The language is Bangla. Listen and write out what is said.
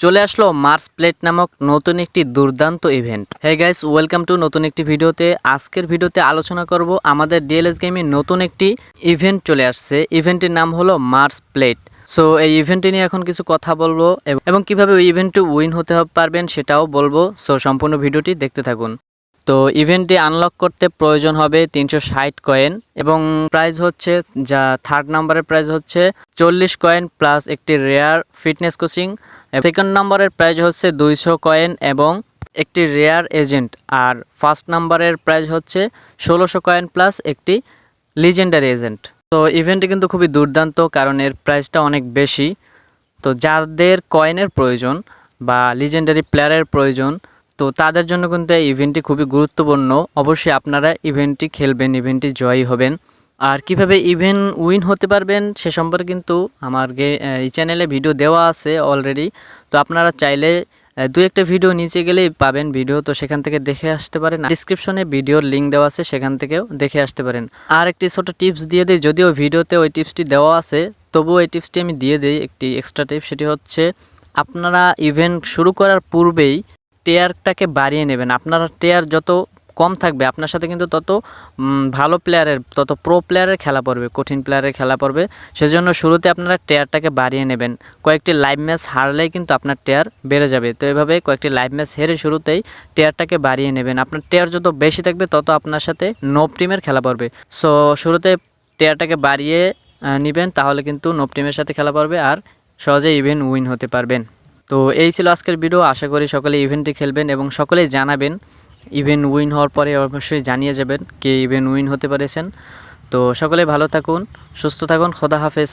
চলে আসলো মার্স প্লেট নামক নতুন একটি দুর্দান্ত event. Hey guys, welcome to নতুন একটি ভিডিওতে। আজকের ভিডিওতে আলোচনা করব আমাদের ডিএলএস গেমে নতুন একটি ইভেন্ট চলে আসছে। ইভেন্টের নাম হলো মার্স প্লেট। সো এই ইভেন্টটি নিয়ে এখন কিছু কথা বলবো এবং কিভাবে ওই ইভেন্টে উইন হতে পারবেন সেটাও বলবো। সো সম্পূর্ণ ভিডিওটি দেখতে থাকুন। তো ইভেন্টটি আনলক করতে প্রয়োজন হবে 360 কয়েন এবং প্রাইজ হচ্ছে যা থার্ড নাম্বারের প্রাইজ হচ্ছে 40 কয়েন প্লাস একটি রেয়ার ফিটনেস কোচিং। সেকেন্ড নম্বরের প্রাইজ হচ্ছে 200 কয়েন এবং একটি রেয়ার এজেন্ট। আর ফার্স্ট নাম্বারের প্রাইজ হচ্ছে 1600 কয়েন প্লাস একটি লিজেন্ডারি এজেন্ট। তো ইভেন্টটি কিন্তু খুবই দুর্দান্ত, কারণ এর প্রাইসটা অনেক বেশি। তো যাদের কয়েনের প্রয়োজন বা লিজেন্ডারি প্লেয়ারের প্রয়োজন, তো তাদের জন্য কিন্তু এই ইভেন্টটি খুবই গুরুত্বপূর্ণ। অবশ্যই আপনারা ইভেন্টটি খেলবেন, ইভেন্টটি জয়ী হবেন। আর কিভাবে ইভেন্ট উইন হতে পারবেন সে সম্পর্কে কিন্তু আমার এই চ্যানেলে ভিডিও দেওয়া আছে অলরেডি। তো আপনারা চাইলে দু একটা ভিডিও নিচে গেলেই পাবেন ভিডিও, তো সেখান থেকে দেখে আসতে পারেন। ডিসক্রিপশনে ভিডিওর লিঙ্ক দেওয়া আছে, সেখান থেকেও দেখে আসতে পারেন। আর একটি ছোট টিপস দিয়ে দিই, যদিও ভিডিওতে ওই টিপসটি দেওয়া আছে, তবুও এই টিপসটি আমি দিয়ে দিই, একটি এক্সট্রা টিপস। সেটি হচ্ছে আপনারা ইভেন্ট শুরু করার পূর্বেই টেয়ারটাকে বাড়িয়ে নেবেন। আপনার টেয়ার যত কম থাকবে আপনার সাথে কিন্তু তত ভালো প্লেয়ারের, তত প্রো প্লেয়ারের খেলা পড়বে, কঠিন প্লেয়ারের খেলা পড়বে। সেজন্য শুরুতে আপনারা টেয়ারটাকে বাড়িয়ে নেবেন। কয়েকটি লাইভ ম্যাচ হারলেই কিন্তু আপনার টেয়ার বেড়ে যাবে। তো এভাবে কয়েকটি লাইভ ম্যাচ হেরে শুরুতেই টেয়ারটাকে বাড়িয়ে নেবেন। আপনার টেয়ার যত বেশি থাকবে তত আপনার সাথে নোব টিমের খেলা পড়বে। সো শুরুতে টেয়ারটাকে বাড়িয়ে নেবেন, তাহলে কিন্তু নোব টিমের সাথে খেলা পড়বে আর সহজেই ইভেন্ট উইন হতে পারবেন। তো এই ছিল আজকের ভিডিও। আশা করি সকলে ইভেন্টটি খেলবেন এবং সকলেই জানাবেন। ইভেন্ট উইন হওয়ার পরে অবশ্যই জানিয়ে যাবেন কে ইভেন্ট উইন হতে পেরেছেন। তো সকলে ভালো থাকুন, সুস্থ থাকুন, খোদা হাফেজ।